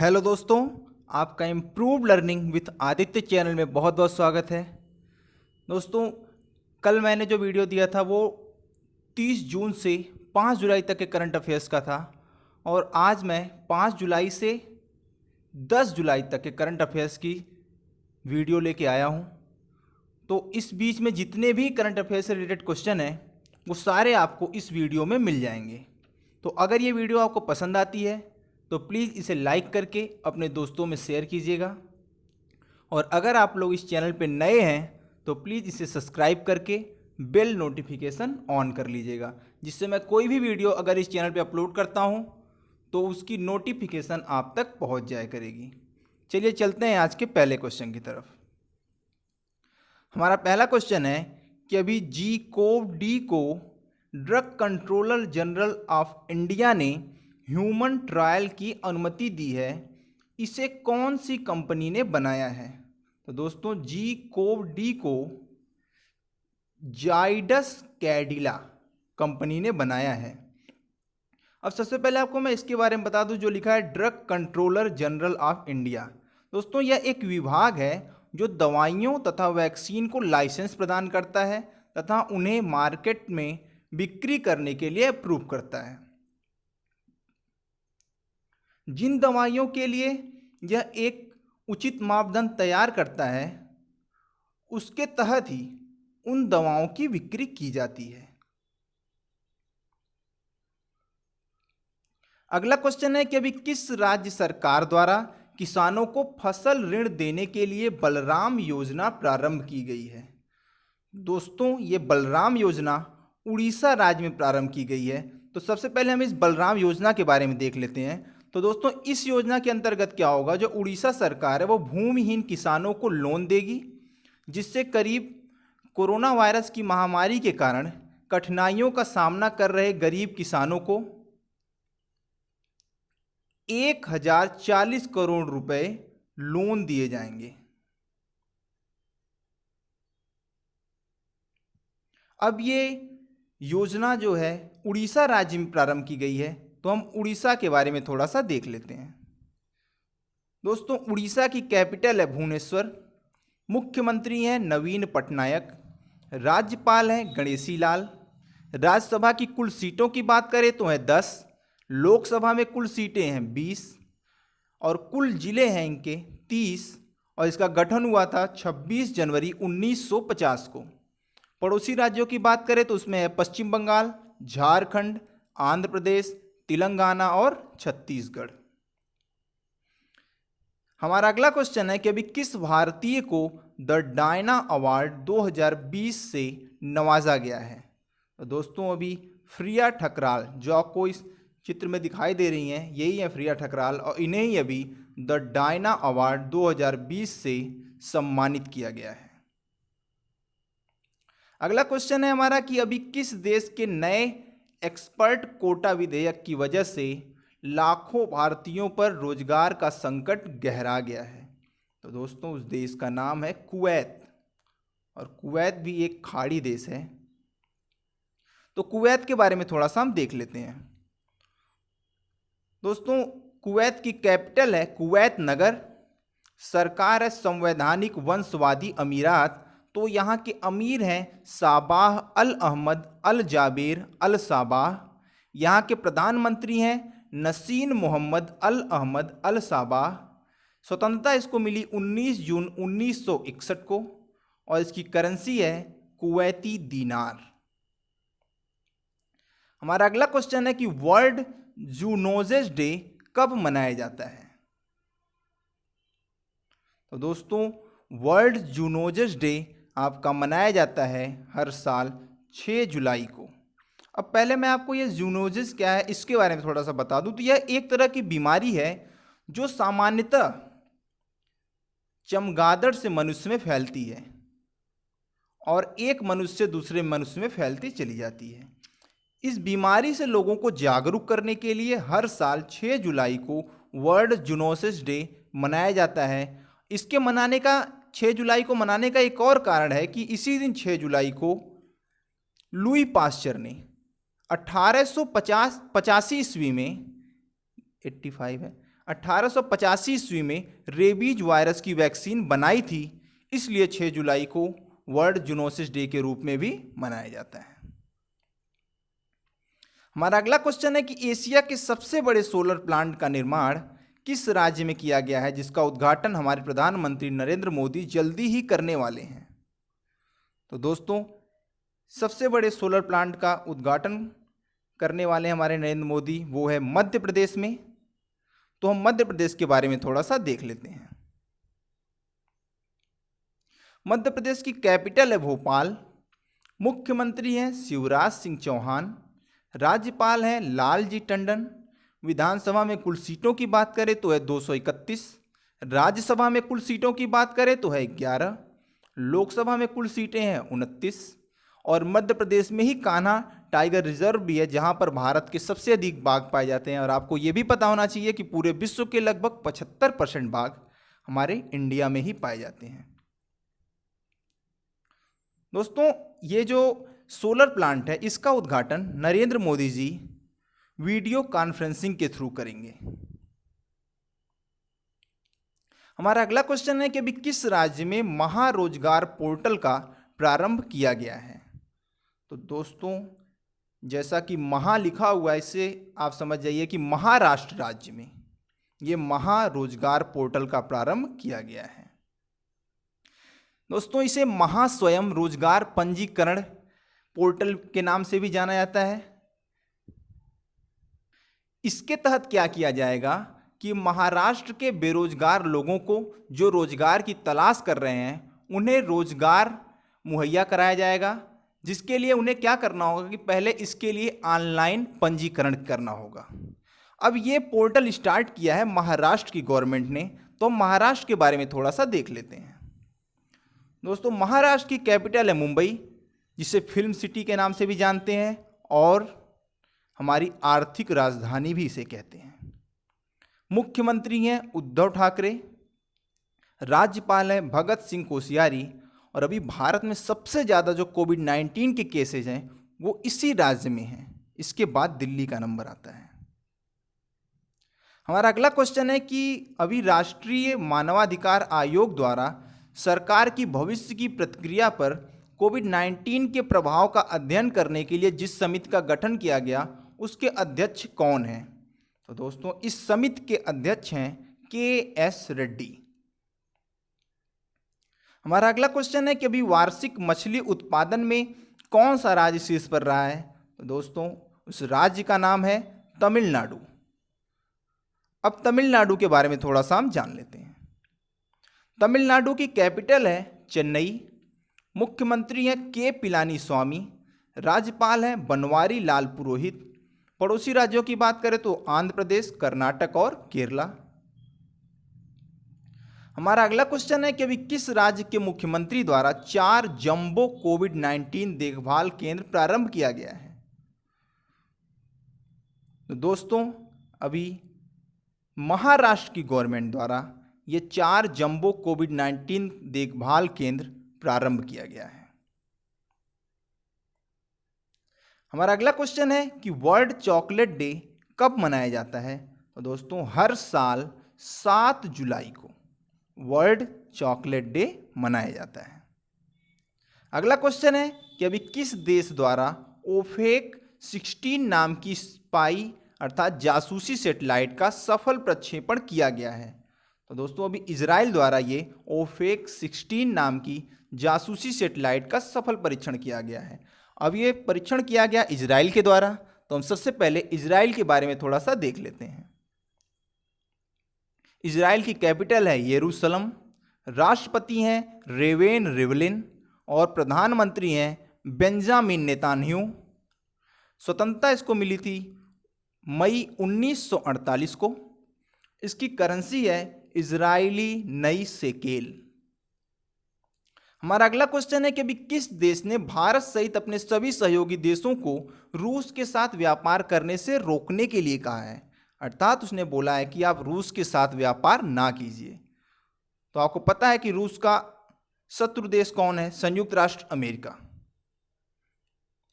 Hello दोस्तों, आपका improve learning with Aditya channel में बहुत बहुत स्वागत है। दोस्तों, कल मैंने जो वीडियो दिया था वो 30 जून से 5 जुलाई तक के करंट अफेयर्स का था और आज मैं 5 जुलाई से 10 जुलाई तक के करंट अफेयर्स की वीडियो लेके आया हूँ। तो इस बीच में जितने भी करंट अफेयर्स से रिलेटेड क्वेश्चन हैं वो सारे आपको इस वीडियो में मिल जाएंगे। तो अगर ये वीडियो आपको पसंद आती है तो प्लीज़ इसे लाइक करके अपने दोस्तों में शेयर कीजिएगा और अगर आप लोग इस चैनल पे नए हैं तो प्लीज़ इसे सब्सक्राइब करके बेल नोटिफिकेशन ऑन कर लीजिएगा, जिससे मैं कोई भी वीडियो अगर इस चैनल पे अपलोड करता हूँ तो उसकी नोटिफिकेशन आप तक पहुँच जाया करेगी। चलिए चलते हैं आज के पहले क्वेश्चन की तरफ। हमारा पहला क्वेश्चन है कि अभी GCOV-D को drug controller general of India ने ह्यूमन ट्रायल की अनुमति दी है, इसे कौन सी कंपनी ने बनाया है? तो दोस्तों, GCOV-D को जाइडस कैडिला कंपनी ने बनाया है। अब सबसे पहले आपको मैं इसके बारे में बता दूं, जो लिखा है drug controller general of India. दोस्तों, यह एक विभाग है जो दवाइयों तथा वैक्सीन को लाइसेंस प्रदान करता है तथा उन्हें मार्केट में बिक्री करने के लिए अप्रूव करता है। जिन दवाइयों के लिए यह एक उचित मापदंड तैयार करता है उसके तहत ही उन दवाओं की बिक्री की जाती है। अगला क्वेश्चन है कि अभी किस राज्य सरकार द्वारा किसानों को फसल ऋण देने के लिए बलराम योजना प्रारंभ की गई है? दोस्तों, ये बलराम योजना उड़ीसा राज्य में प्रारंभ की गई है। तो सबसे पहले हम इस बलराम योजना के बारे में देख लेते हैं। तो दोस्तों, इस योजना के अंतर्गत क्या होगा, जो उड़ीसा सरकार है वो भूमिहीन किसानों को लोन देगी, जिससे करीब कोरोना वायरस की महामारी के कारण कठिनाइयों का सामना कर रहे गरीब किसानों को 1040 करोड़ रुपए लोन दिए जाएंगे। अब ये योजना जो है उड़ीसा राज्य में प्रारंभ की गई है, तो हम उड़ीसा के बारे में थोड़ा सा देख लेते हैं। दोस्तों, उड़ीसा की कैपिटल है भुवनेश्वर, मुख्यमंत्री हैं नवीन पटनायक, राज्यपाल हैं गणेशी लाल। राज्यसभा की कुल सीटों की बात करें तो है 10, लोकसभा में कुल सीटें हैं 20 और कुल जिले हैं इनके 30 और इसका गठन हुआ था 26 जनवरी 1950 को। पड़ोसी राज्यों की बात करें तो उसमें है पश्चिम बंगाल, झारखंड, आंध्र प्रदेश, तेलंगाना और छत्तीसगढ़। हमारा अगला क्वेश्चन है कि अभी किस भारतीय को द डायना अवार्ड 2020 से नवाजा गया है? तो दोस्तों, अभी फ्रिया ठकराल, जो आपको इस चित्र में दिखाई दे रही हैं, यही है फ्रिया ठकराल और इन्हें ही अभी द डायना अवार्ड 2020 से सम्मानित किया गया है। अगला क्वेश्चन है हमारा कि अभी किस देश के नए एक्सपर्ट कोटा विधेयक की वजह से लाखों भारतीयों पर रोजगार का संकट गहरा गया है? तो दोस्तों, उस देश का नाम है कुवैत और कुवैत भी एक खाड़ी देश है। तो कुवैत के बारे में थोड़ा सा हम देख लेते हैं। दोस्तों, कुवैत की कैपिटल है कुवैत नगर, सरकार है संवैधानिक वंशवादी अमीरात। तो यहाँ के अमीर हैं साबाह अल अहमद अल जाबेर अल साबाह। यहाँ के प्रधानमंत्री हैं नसीन मोहम्मद अल अहमद अल साबाह। स्वतंत्रता इसको मिली 19 जून 1961 को और इसकी करेंसी है कुवैती दीनार। हमारा अगला क्वेश्चन है कि वर्ल्ड जूनोसिस डे कब मनाया जाता है? तो दोस्तों, वर्ल्ड जूनोसिस डे आपका मनाया जाता है हर साल 6 जुलाई को। अब पहले मैं आपको ये जूनोसिस क्या है इसके बारे में थोड़ा सा बता दूं। तो यह एक तरह की बीमारी है जो सामान्यतः चमगादड़ से मनुष्य में फैलती है और एक मनुष्य से दूसरे मनुष्य में फैलती चली जाती है। इस बीमारी से लोगों को जागरूक करने के लिए हर साल 6 जुलाई को वर्ल्ड जूनोसिस डे मनाया जाता है। इसके मनाने का 6 जुलाई को मनाने का एक और कारण है कि इसी दिन 6 जुलाई को लुई पास्चर ने 1885 ईस्वी में 85 है 1885 ईस्वी में रेबीज वायरस की वैक्सीन बनाई थी, इसलिए 6 जुलाई को वर्ल्ड जूनोसिस डे के रूप में भी मनाया जाता है। हमारा अगला क्वेश्चन है कि एशिया के सबसे बड़े सोलर प्लांट का निर्माण किस राज्य में किया गया है, जिसका उद्घाटन हमारे प्रधानमंत्री नरेंद्र मोदी जल्दी ही करने वाले हैं। तो दोस्तों, सबसे बड़े सोलर प्लांट का उद्घाटन करने वाले हमारे नरेंद्र मोदी, वो है मध्य प्रदेश में। तो हम मध्य प्रदेश के बारे में थोड़ा सा देख लेते हैं। मध्य प्रदेश की कैपिटल है भोपाल, मुख्यमंत्री हैं शिवराज सिंह चौहान, राज्यपाल हैं लालजी टंडन, विधानसभा में कुल सीटों की बात करें तो है 231, राज्यसभा में कुल सीटों की बात करें तो है 11, लोकसभा में कुल सीटें हैं 29, और मध्य प्रदेश में ही कान्हा टाइगर रिजर्व भी है, जहां पर भारत के सबसे अधिक बाघ पाए जाते हैं। और आपको ये भी पता होना चाहिए कि पूरे विश्व के लगभग 75% बाघ हमारे इंडिया में ही पाए जाते हैं। दोस्तों, ये जो सोलर प्लांट है, इसका उद्घाटन नरेंद्र मोदी जी वीडियो कॉन्फ्रेंसिंग के थ्रू करेंगे। हमारा अगला क्वेश्चन है कि अभी किस राज्य में महारोजगार पोर्टल का प्रारंभ किया गया है। तो दोस्तों, जैसा कि महा लिखा हुआ है, इससे आप समझ जाइए कि महाराष्ट्र राज्य में ये महारोजगार पोर्टल का प्रारंभ किया गया है। दोस्तों, इसे महा स्वयं रोजगार पंजीकरण पोर्टल के नाम से भी जाना जाता है। इसके तहत क्या किया जाएगा कि महाराष्ट्र के बेरोजगार लोगों को जो रोजगार की तलाश कर रहे हैं, उन्हें रोजगार मुहैया कराया जाएगा, जिसके लिए उन्हें क्या करना होगा कि पहले इसके लिए ऑनलाइन पंजीकरण करना होगा। अब ये पोर्टल स्टार्ट किया है महाराष्ट्र की गवर्नमेंट ने, तो महाराष्ट्र के बारे में थोड़ा सा देख लेते हैं। दोस्तों, महाराष्ट्र की कैपिटल है मुंबई, जिसे फिल्म सिटी के नाम से भी जानते हैं, और हमारी आर्थिक राजधानी भी इसे कहते हैं। मुख्यमंत्री हैं उद्धव ठाकरे, राज्यपाल हैं भगत सिंह कोश्यारी, और अभी भारत में सबसे ज़्यादा जो कोविड-19 के केसेज हैं वो इसी राज्य में हैं। इसके बाद दिल्ली का नंबर आता है। हमारा अगला क्वेश्चन है कि अभी राष्ट्रीय मानवाधिकार आयोग द्वारा सरकार की भविष्य की प्रतिक्रिया पर कोविड-19 के प्रभाव का अध्ययन करने के लिए जिस समिति का गठन किया गया, उसके अध्यक्ष कौन हैं। तो दोस्तों, इस समिति के अध्यक्ष हैं के.एस. रेड्डी। हमारा अगला क्वेश्चन है कि अभी वार्षिक मछली उत्पादन में कौन सा राज्य शीर्ष पर रहा है। तो दोस्तों, उस राज्य का नाम है तमिलनाडु। अब तमिलनाडु के बारे में थोड़ा सा हम जान लेते हैं। तमिलनाडु की कैपिटल है चेन्नई, मुख्यमंत्री हैं के पिलानी स्वामी, राज्यपाल हैं बनवारी लाल पुरोहित। पड़ोसी राज्यों की बात करें तो आंध्र प्रदेश, कर्नाटक और केरला। हमारा अगला क्वेश्चन है कि अभी किस राज्य के मुख्यमंत्री द्वारा 4 जंबो कोविड-19 देखभाल केंद्र प्रारंभ किया गया है। तो दोस्तों, अभी महाराष्ट्र की गवर्नमेंट द्वारा ये 4 जंबो कोविड-19 देखभाल केंद्र प्रारंभ किया गया है। हमारा अगला क्वेश्चन है कि वर्ल्ड चॉकलेट डे कब मनाया जाता है। तो दोस्तों, हर साल 7 जुलाई को वर्ल्ड चॉकलेट डे मनाया जाता है। अगला क्वेश्चन है कि अभी किस देश द्वारा ओफेक 16 नाम की स्पाई अर्थात जासूसी सैटेलाइट का सफल प्रक्षेपण किया गया है। तो दोस्तों, अभी इजराइल द्वारा ये ओफेक 16 नाम की जासूसी सैटेलाइट का सफल परीक्षण किया गया है। अब ये परीक्षण किया गया इजराइल के द्वारा, तो हम सबसे पहले इजराइल के बारे में थोड़ा सा देख लेते हैं। इजराइल की कैपिटल है यरूशलेम, राष्ट्रपति हैं रेवेन रिवलिन, और प्रधानमंत्री हैं बेंजामिन नेतान्याहू। स्वतंत्रता इसको मिली थी मई 1948 को। इसकी करेंसी है इजरायली नई शेकेल। हमारा अगला क्वेश्चन है कि अभी किस देश ने भारत सहित अपने सभी सहयोगी देशों को रूस के साथ व्यापार करने से रोकने के लिए कहा है, अर्थात उसने बोला है कि आप रूस के साथ व्यापार ना कीजिए। तो आपको पता है कि रूस का शत्रु देश कौन है? संयुक्त राष्ट्र अमेरिका।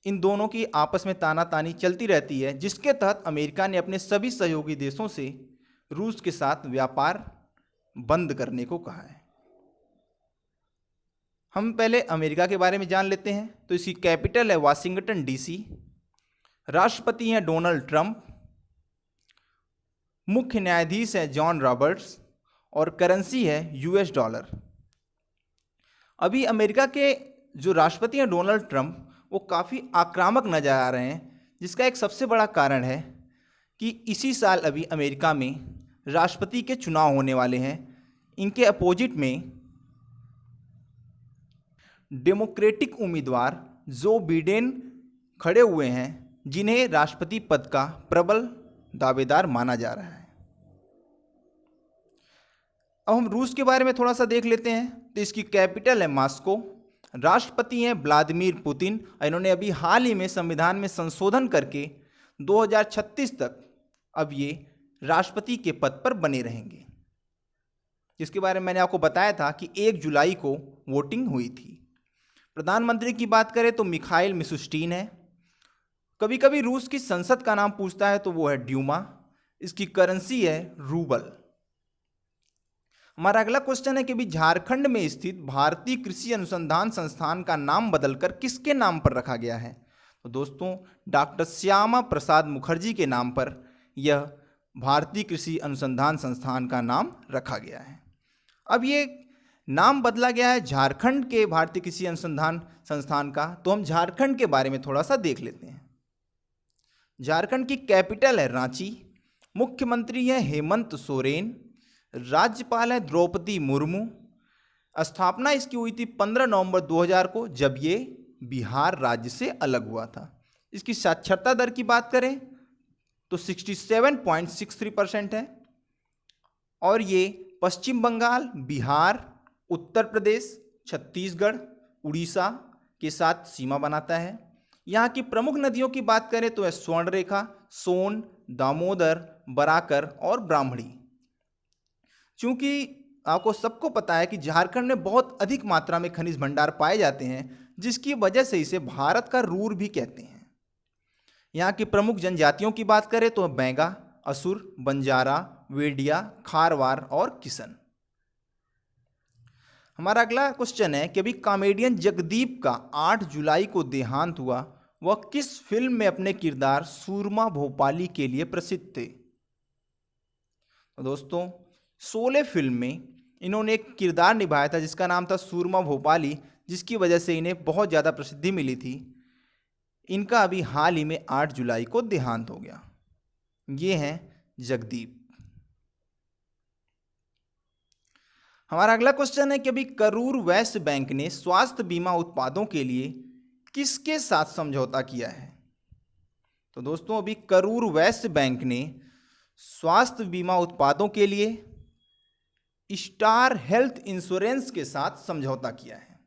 इन दोनों की आपस में तानातानी चलती रहती है, जिसके तहत अमेरिका ने अपने सभी सहयोगी देशों से रूस के साथ व्यापार बंद करने को कहा है। हम पहले अमेरिका के बारे में जान लेते हैं। तो इसकी कैपिटल है वाशिंगटन डीसी, राष्ट्रपति हैं डोनाल्ड ट्रंप, मुख्य न्यायाधीश हैं जॉन रॉबर्ट्स और करेंसी है यूएस डॉलर। अभी अमेरिका के जो राष्ट्रपति हैं डोनाल्ड ट्रंप वो काफ़ी आक्रामक नजर आ रहे हैं, जिसका एक सबसे बड़ा कारण है कि इसी साल अभी अमेरिका में राष्ट्रपति के चुनाव होने वाले हैं। इनके अपोजिट में डेमोक्रेटिक उम्मीदवार जो बिडेन खड़े हुए हैं, जिन्हें राष्ट्रपति पद का प्रबल दावेदार माना जा रहा है। अब हम रूस के बारे में थोड़ा सा देख लेते हैं। तो इसकी कैपिटल है मॉस्को, राष्ट्रपति हैं व्लादिमीर पुतिन। इन्होंने अभी हाल ही में संविधान में संशोधन करके 2036 तक अब ये राष्ट्रपति के पद पर बने रहेंगे, जिसके बारे में मैंने आपको बताया था कि 1 जुलाई को वोटिंग हुई थी। प्रधानमंत्री की बात करें तो मिखाइल मिशुस्टिन है। कभी कभी रूस की संसद का नाम पूछता है तो वो है ड्यूमा। इसकी करेंसी है रूबल। हमारा अगला क्वेश्चन है कि भी झारखंड में स्थित भारतीय कृषि अनुसंधान संस्थान का नाम बदलकर किसके नाम पर रखा गया है? तो दोस्तों डॉक्टर श्यामा प्रसाद मुखर्जी के नाम पर यह भारतीय कृषि अनुसंधान संस्थान का नाम रखा गया है। अब ये नाम बदला गया है झारखंड के भारतीय कृषि अनुसंधान संस्थान का, तो हम झारखंड के बारे में थोड़ा सा देख लेते हैं। झारखंड की कैपिटल है रांची, मुख्यमंत्री है हेमंत सोरेन, राज्यपाल है द्रौपदी मुर्मू। स्थापना इसकी हुई थी 15 नवंबर 2000 को, जब ये बिहार राज्य से अलग हुआ था। इसकी साक्षरता दर की बात करें तो 67.63% है और ये पश्चिम बंगाल, बिहार, उत्तर प्रदेश, छत्तीसगढ़, उड़ीसा के साथ सीमा बनाता है। यहाँ की प्रमुख नदियों की बात करें तो है स्वर्णरेखा, सोन, दामोदर, बराकर और ब्राह्मणी। चूंकि आपको सबको पता है कि झारखंड में बहुत अधिक मात्रा में खनिज भंडार पाए जाते हैं, जिसकी वजह से इसे भारत का रूर भी कहते हैं। यहाँ की प्रमुख जनजातियों की बात करें तो बैंगा, असुर, बंजारा, वेडिया, खारवार और किसन। हमारा अगला क्वेश्चन है कि अभी कॉमेडियन जगदीप का 8 जुलाई को देहांत हुआ। वह किस फिल्म में अपने किरदार सूरमा भोपाली के लिए प्रसिद्ध थे? तो दोस्तों शोले फिल्म में इन्होंने एक किरदार निभाया था जिसका नाम था सूरमा भोपाली, जिसकी वजह से इन्हें बहुत ज़्यादा प्रसिद्धि मिली थी। इनका अभी हाल ही में 8 जुलाई को देहांत हो गया। ये हैं जगदीप। हमारा अगला क्वेश्चन है कि अभी करूर वैश्य बैंक ने स्वास्थ्य बीमा उत्पादों के लिए किसके साथ समझौता किया है? तो दोस्तों अभी करूर वैश्य बैंक ने स्वास्थ्य बीमा उत्पादों के लिए स्टार हेल्थ इंश्योरेंस के साथ समझौता किया है।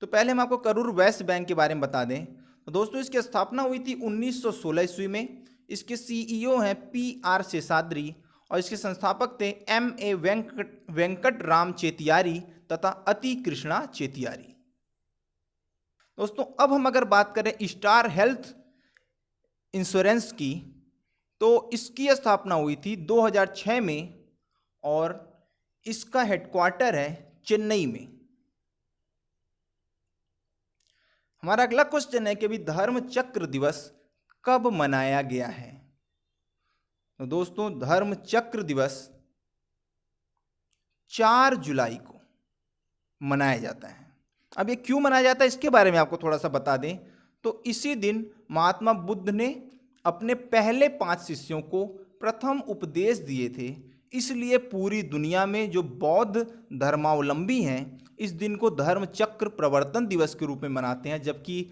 तो पहले हम आपको करूर वैश्य बैंक के बारे में बता दें। तो दोस्तों इसकी स्थापना हुई थी 1916 ईस्वी में। इसके सीईओ हैं PR शेषाद्री और इसके संस्थापक थे MA वेंकट राम चेतियारी तथा अति कृष्णा चेतियारी। दोस्तों अब हम अगर बात करें स्टार हेल्थ इंश्योरेंस की, तो इसकी स्थापना हुई थी 2006 में और इसका हेडक्वार्टर है चेन्नई में। हमारा अगला क्वेश्चन है कि अभी धर्म चक्र दिवस कब मनाया गया है? तो दोस्तों धर्म चक्र दिवस 4 जुलाई को मनाया जाता है। अब ये क्यों मनाया जाता है इसके बारे में आपको थोड़ा सा बता दें। तो इसी दिन महात्मा बुद्ध ने अपने पहले 5 शिष्यों को प्रथम उपदेश दिए थे, इसलिए पूरी दुनिया में जो बौद्ध धर्मावलंबी हैं इस दिन को धर्म चक्र प्रवर्तन दिवस के रूप में मनाते हैं, जबकि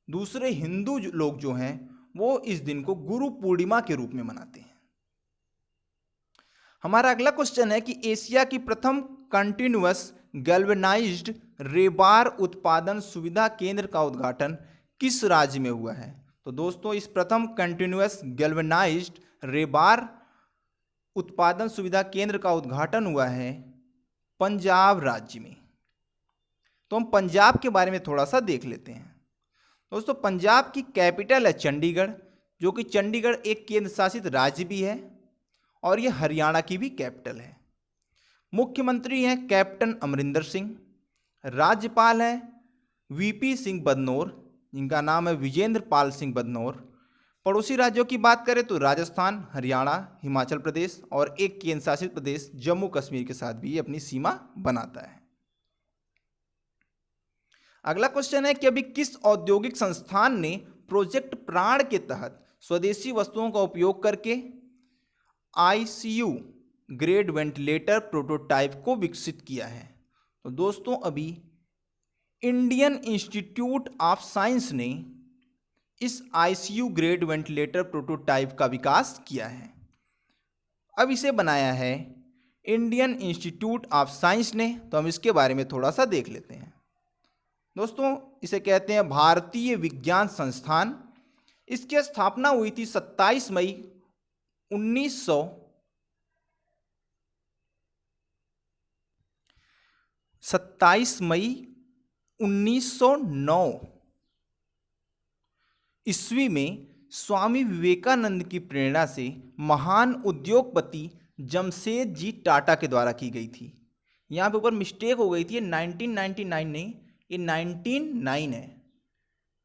दूसरे हिंदू लोग जो हैं वो इस दिन को गुरु पूर्णिमा के रूप में मनाते हैं। हमारा अगला क्वेश्चन है कि एशिया की प्रथम कंटिन्यूअस गैल्वेनाइज्ड रेबार उत्पादन सुविधा केंद्र का उद्घाटन किस राज्य में हुआ है? तो दोस्तों इस प्रथम कंटिन्यूअस गैल्वेनाइज्ड रेबार उत्पादन सुविधा केंद्र का उद्घाटन हुआ है पंजाब राज्य में। तो हम पंजाब के बारे में थोड़ा सा देख लेते हैं। दोस्तों पंजाब की कैपिटल है चंडीगढ़, जो कि चंडीगढ़ एक केंद्र शासित राज्य भी है और ये हरियाणा की भी कैपिटल है। मुख्यमंत्री हैं कैप्टन अमरिंदर सिंह। राज्यपाल हैं वीपी सिंह बदनौर, जिनका नाम है विजेंद्र पाल सिंह बदनौर। पड़ोसी राज्यों की बात करें तो राजस्थान, हरियाणा, हिमाचल प्रदेश और एक केंद्र शासित प्रदेश जम्मू कश्मीर के साथ भी ये अपनी सीमा बनाता है। अगला क्वेश्चन है कि अभी किस औद्योगिक संस्थान ने प्रोजेक्ट प्राण के तहत स्वदेशी वस्तुओं का उपयोग करके ICU ग्रेड वेंटिलेटर प्रोटोटाइप को विकसित किया है? तो दोस्तों अभी इंडियन इंस्टीट्यूट ऑफ साइंस ने इस ICU ग्रेड वेंटिलेटर प्रोटोटाइप का विकास किया है। अब इसे बनाया है इंडियन इंस्टीट्यूट ऑफ साइंस ने, तो हम इसके बारे में थोड़ा सा देख लेते हैं। दोस्तों इसे कहते हैं भारतीय विज्ञान संस्थान। इसकी स्थापना हुई थी 27 मई 1909 ईस्वी में स्वामी विवेकानंद की प्रेरणा से महान उद्योगपति जमशेद जी टाटा के द्वारा की गई थी। यहाँ पे ऊपर मिस्टेक हो गई थी, ये 1999 नहीं, ये 1909 है,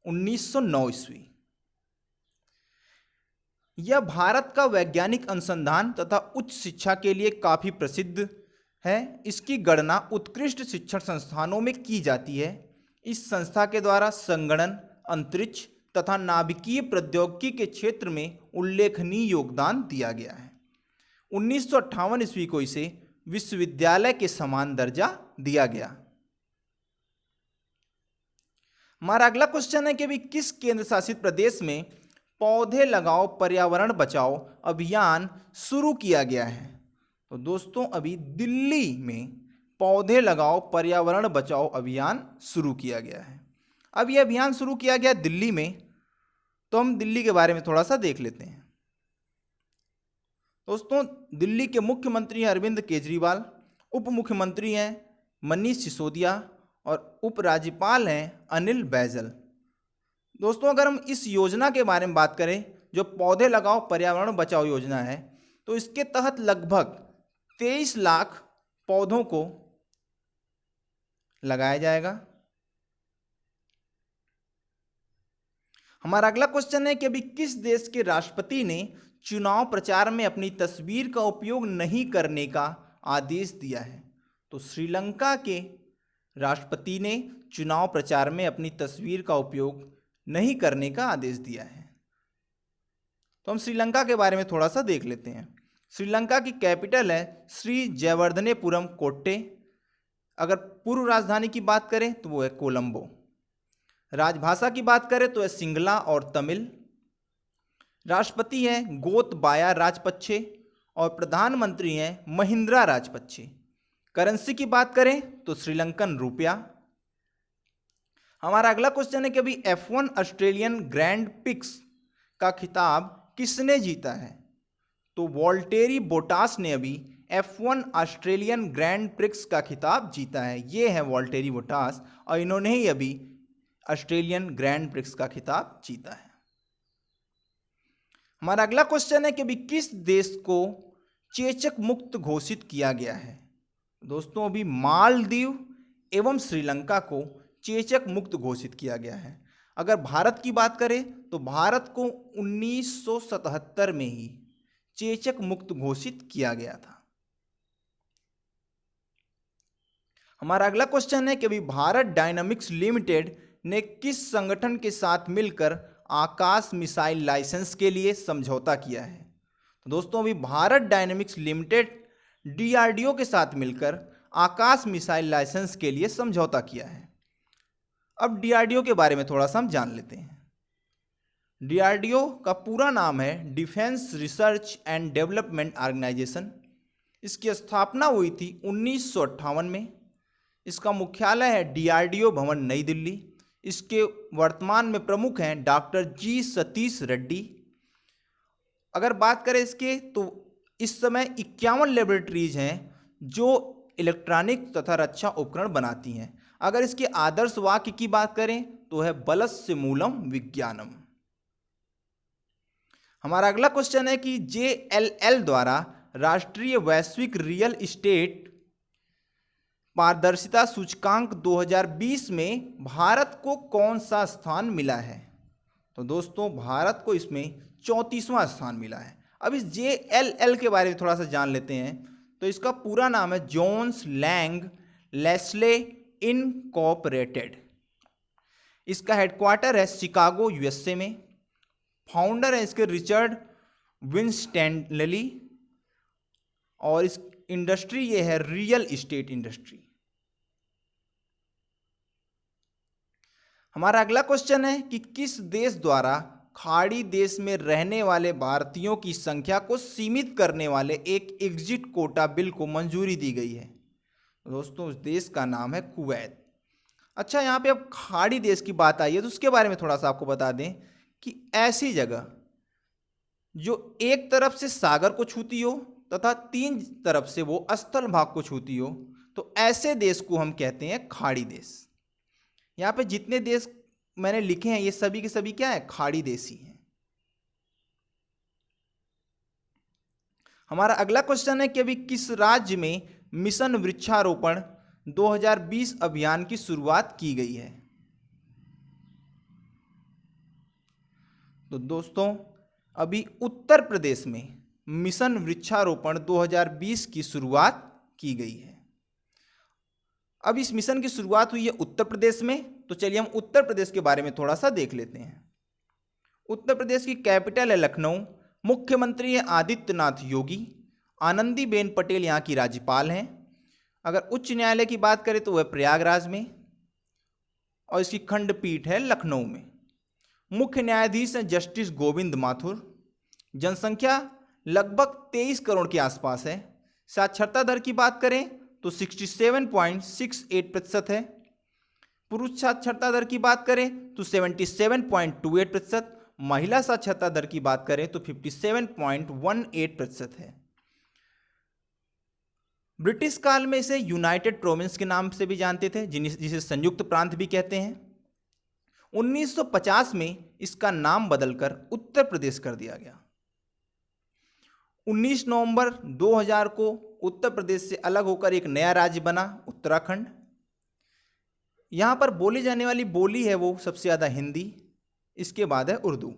1909 ईस्वी। यह भारत का वैज्ञानिक अनुसंधान तथा उच्च शिक्षा के लिए काफ़ी प्रसिद्ध है। इसकी गणना उत्कृष्ट शिक्षण संस्थानों में की जाती है। इस संस्था के द्वारा संगणन, अंतरिक्ष तथा नाभिकीय प्रौद्योगिकी के क्षेत्र में उल्लेखनीय योगदान दिया गया है। 1958 ईस्वी को इसे विश्वविद्यालय के समान दर्जा दिया गया। हमारा अगला क्वेश्चन है कि अभी किस केंद्र शासित प्रदेश में पौधे लगाओ पर्यावरण बचाओ अभियान शुरू किया गया है? तो दोस्तों अभी दिल्ली में पौधे लगाओ पर्यावरण बचाओ अभियान शुरू किया गया है। अब यह अभियान शुरू किया गया दिल्ली में, तो हम दिल्ली के बारे में थोड़ा सा देख लेते हैं। दोस्तों दिल्ली के मुख्यमंत्री हैं अरविंद केजरीवाल, उप मुख्यमंत्री हैं मनीष सिसोदिया और उपराज्यपाल हैं अनिल बैजल। दोस्तों अगर हम इस योजना के बारे में बात करें, जो पौधे लगाओ पर्यावरण बचाओ योजना है, तो इसके तहत लगभग 23 लाख पौधों को लगाया जाएगा। हमारा अगला क्वेश्चन है कि अभी किस देश के राष्ट्रपति ने चुनाव प्रचार में अपनी तस्वीर का उपयोग नहीं करने का आदेश दिया है? तो श्रीलंका के राष्ट्रपति ने चुनाव प्रचार में अपनी तस्वीर का उपयोग नहीं करने का आदेश दिया है। तो हम श्रीलंका के बारे में थोड़ा सा देख लेते हैं। श्रीलंका की कैपिटल है श्री जयवर्धनेपुरम कोट्टे। अगर पूर्व राजधानी की बात करें तो वो है कोलंबो। राजभाषा की बात करें तो है सिंगला और तमिल। राष्ट्रपति हैं गोतबाया राजपक्षे और प्रधानमंत्री हैं महिंद्रा राजपक्षे। करेंसी की बात करें तो श्रीलंकन रुपया। हमारा अगला क्वेश्चन है कि अभी F1 ऑस्ट्रेलियन ग्रैंड प्रिक्स का खिताब किसने जीता है? तो वॉल्टेरी बोटास ने अभी F1 ऑस्ट्रेलियन ग्रैंड प्रिक्स का खिताब जीता है। ये है वॉल्टेरी बोटास और इन्होंने ही अभी ऑस्ट्रेलियन ग्रैंड प्रिक्स का खिताब जीता है। हमारा अगला क्वेश्चन है कि अभी किस देश को चेचक मुक्त घोषित किया गया है? दोस्तों अभी मालदीव एवं श्रीलंका को चेचक मुक्त घोषित किया गया है। अगर भारत की बात करें तो भारत को 1977 में ही चेचक मुक्त घोषित किया गया था। हमारा अगला क्वेश्चन है कि अभी भारत डायनामिक्स लिमिटेड ने किस संगठन के साथ मिलकर आकाश मिसाइल लाइसेंस के लिए समझौता किया है? तो दोस्तों अभी भारत डायनामिक्स लिमिटेड DRDO के साथ मिलकर आकाश मिसाइल लाइसेंस के लिए समझौता किया है। अब DRDO के बारे में थोड़ा सा हम जान लेते हैं। DRDO का पूरा नाम है defence research and development organisation. इसकी स्थापना हुई थी 1958 में। इसका मुख्यालय है DRDO भवन नई दिल्ली। इसके वर्तमान में प्रमुख हैं डॉक्टर G सतीश रेड्डी। अगर बात करें इसके तो इस समय 51 लेबोरेटरीज हैं जो इलेक्ट्रॉनिक तथा रक्षा उपकरण बनाती हैं। अगर इसके आदर्श वाक्य की बात करें तो है बलस्य मूलम विज्ञानम। हमारा अगला क्वेश्चन है कि JLL द्वारा राष्ट्रीय वैश्विक रियल एस्टेट पारदर्शिता सूचकांक 2020 में भारत को कौन सा स्थान मिला है? तो दोस्तों भारत को इसमें 34वां स्थान मिला है। अब इस JLL के बारे में थोड़ा सा जान लेते हैं। तो इसका पूरा नाम है जोन्स लैंग लेस्ले इनकॉर्पोरेटेड। इसका हेडक्वार्टर है शिकागो USA में। फाउंडर है इसके रिचर्ड विंस्टैंडली और इस इंडस्ट्री ये है रियल एस्टेट इंडस्ट्री। हमारा अगला क्वेश्चन है कि किस देश द्वारा खाड़ी देश में रहने वाले भारतीयों की संख्या को सीमित करने वाले एक एग्जिट कोटा बिल को मंजूरी दी गई है? दोस्तों उस देश का नाम है कुवैत। अच्छा, यहाँ पे अब खाड़ी देश की बात आई है तो उसके बारे में थोड़ा सा आपको बता दें कि ऐसी जगह जो एक तरफ से सागर को छूती हो तथा तीन तरफ से वो स्थल भाग को छूती हो, तो ऐसे देश को हम कहते हैं खाड़ी देश। यहाँ पे जितने देश मैंने लिखे हैं ये सभी के सभी क्या है? खाड़ी देश ही हैं। हमारा अगला क्वेश्चन है कि अभी किस राज्य में मिशन वृक्षारोपण 2020 अभियान की शुरुआत की गई है? तो दोस्तों अभी उत्तर प्रदेश में मिशन वृक्षारोपण 2020 की शुरुआत की गई है। अब इस मिशन की शुरुआत हुई है उत्तर प्रदेश में, तो चलिए हम उत्तर प्रदेश के बारे में थोड़ा सा देख लेते हैं। उत्तर प्रदेश की कैपिटल है लखनऊ। मुख्यमंत्री है आदित्यनाथ योगी। आनंदीबेन पटेल यहाँ की राज्यपाल हैं। अगर उच्च न्यायालय की बात करें तो वह प्रयागराज में और इसकी खंडपीठ है लखनऊ में। मुख्य न्यायाधीश हैं जस्टिस गोविंद माथुर। जनसंख्या लगभग 23 करोड़ के आसपास है। साक्षरता दर की बात करें तो 67.68% है। पुरुष साक्षरता दर की बात करें तो 77.28%। महिला साक्षरता दर की बात करें तो 57.18% है। ब्रिटिश काल में इसे यूनाइटेड प्रोविंस के नाम से भी जानते थे, जिसे संयुक्त प्रांत भी कहते हैं। 1950 में इसका नाम बदलकर उत्तर प्रदेश कर दिया गया। 19 नवंबर 2000 को उत्तर प्रदेश से अलग होकर एक नया राज्य बना, उत्तराखंड। यहाँ पर बोली जाने वाली बोली है वो सबसे ज़्यादा हिंदी, इसके बाद है उर्दू।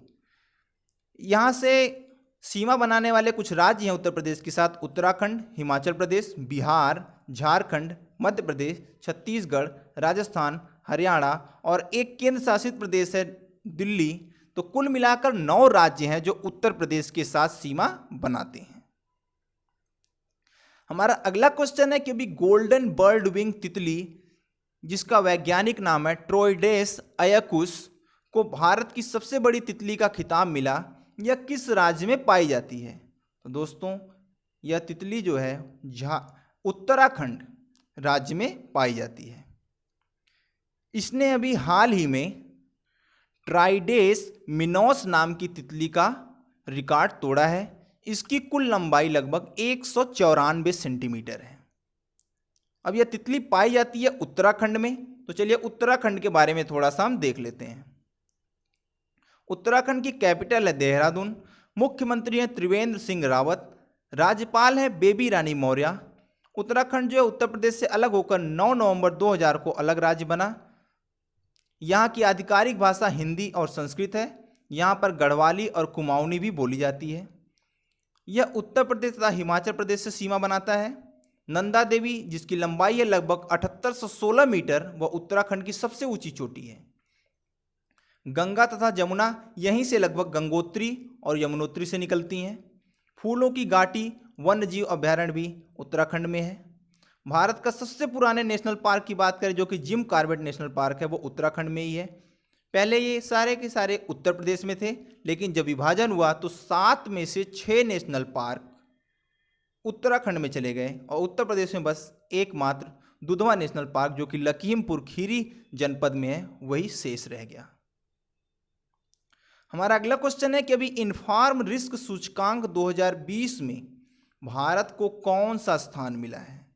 यहाँ से सीमा बनाने वाले कुछ राज्य हैं उत्तर प्रदेश के साथ: उत्तराखंड, हिमाचल प्रदेश, बिहार, झारखंड, मध्य प्रदेश, छत्तीसगढ़, राजस्थान, हरियाणा और एक केंद्र शासित प्रदेश है दिल्ली। तो कुल मिलाकर 9 राज्य हैं जो उत्तर प्रदेश के साथ सीमा बनाते हैं। हमारा अगला क्वेश्चन है कि अभी गोल्डन बर्ड विंग तितली, जिसका वैज्ञानिक नाम है ट्रोइडेस अयकुस, को भारत की सबसे बड़ी तितली का खिताब मिला, यह किस राज्य में पाई जाती है? तो दोस्तों यह तितली जो है उत्तराखंड राज्य में पाई जाती है। इसने अभी हाल ही में ट्राइडेस मिनोस नाम की तितली का रिकॉर्ड तोड़ा है। इसकी कुल लंबाई लगभग 194 सेंटीमीटर है। अब यह तितली पाई जाती है उत्तराखंड में, तो चलिए उत्तराखंड के बारे में थोड़ा सा हम देख लेते हैं। उत्तराखंड की कैपिटल है देहरादून। मुख्यमंत्री हैं त्रिवेंद्र सिंह रावत। राज्यपाल है बेबी रानी मौर्य। उत्तराखंड जो है उत्तर प्रदेश से अलग होकर 9 नवंबर 2000 को अलग राज्य बना। यहाँ की आधिकारिक भाषा हिंदी और संस्कृत है। यहाँ पर गढ़वाली और कुमाऊनी भी बोली जाती है। यह उत्तर प्रदेश तथा हिमाचल प्रदेश से सीमा बनाता है। नंदा देवी, जिसकी लंबाई है लगभग 7816 मीटर, वह उत्तराखंड की सबसे ऊंची चोटी है। गंगा तथा जमुना यहीं से लगभग गंगोत्री और यमुनोत्री से निकलती हैं। फूलों की घाटी वन्य जीव अभ्यारण्य भी उत्तराखंड में है। भारत का सबसे पुराने नेशनल पार्क की बात करें, जो कि जिम कॉर्बेट नेशनल पार्क है, वो उत्तराखंड में ही है। पहले ये सारे के सारे उत्तर प्रदेश में थे, लेकिन जब विभाजन हुआ तो 7 में से 6 नेशनल पार्क उत्तराखंड में चले गए और उत्तर प्रदेश में बस एकमात्र दुधवा नेशनल पार्क, जो कि लखीमपुर खीरी जनपद में है, वही शेष रह गया। हमारा अगला क्वेश्चन है कि अभी इन्फॉर्म रिस्क सूचकांक 2020 में भारत को कौन सा स्थान मिला है?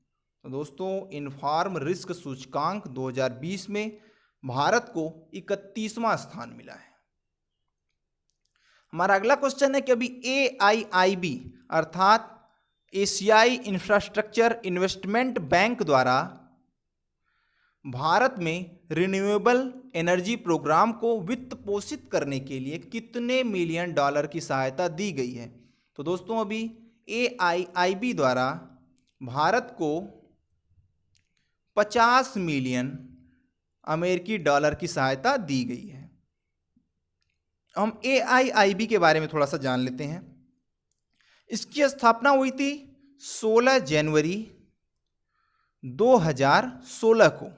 तो दोस्तों इन्फॉर्म रिस्क सूचकांक 2020 में भारत को 31वां स्थान मिला है। हमारा अगला क्वेश्चन है कि अभी AIIB अर्थात एशियाई इंफ्रास्ट्रक्चर इन्वेस्टमेंट बैंक द्वारा भारत में रिन्यूएबल एनर्जी प्रोग्राम को वित्त पोषित करने के लिए कितने मिलियन डॉलर की सहायता दी गई है? तो दोस्तों अभी AIIB द्वारा भारत को 50 मिलियन अमेरिकी डॉलर की सहायता दी गई है। हम AIIB के बारे में थोड़ा सा जान लेते हैं। इसकी स्थापना हुई थी 16 जनवरी 2016 को।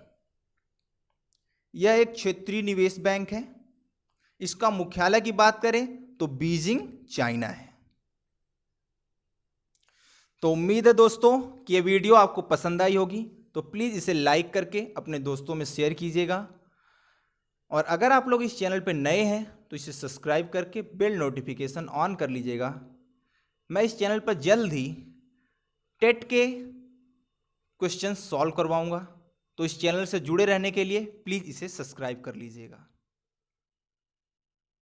यह एक क्षेत्रीय निवेश बैंक है। इसका मुख्यालय की बात करें तो बीजिंग, चाइना है। तो उम्मीद है दोस्तों कि यह वीडियो आपको पसंद आई होगी, तो प्लीज़ इसे लाइक करके अपने दोस्तों में शेयर कीजिएगा। और अगर आप लोग इस चैनल पर नए हैं तो इसे सब्सक्राइब करके बेल नोटिफिकेशन ऑन कर लीजिएगा। मैं इस चैनल पर जल्द ही टेट के क्वेश्चन सॉल्व करवाऊंगा, तो इस चैनल से जुड़े रहने के लिए प्लीज़ इसे सब्सक्राइब कर लीजिएगा।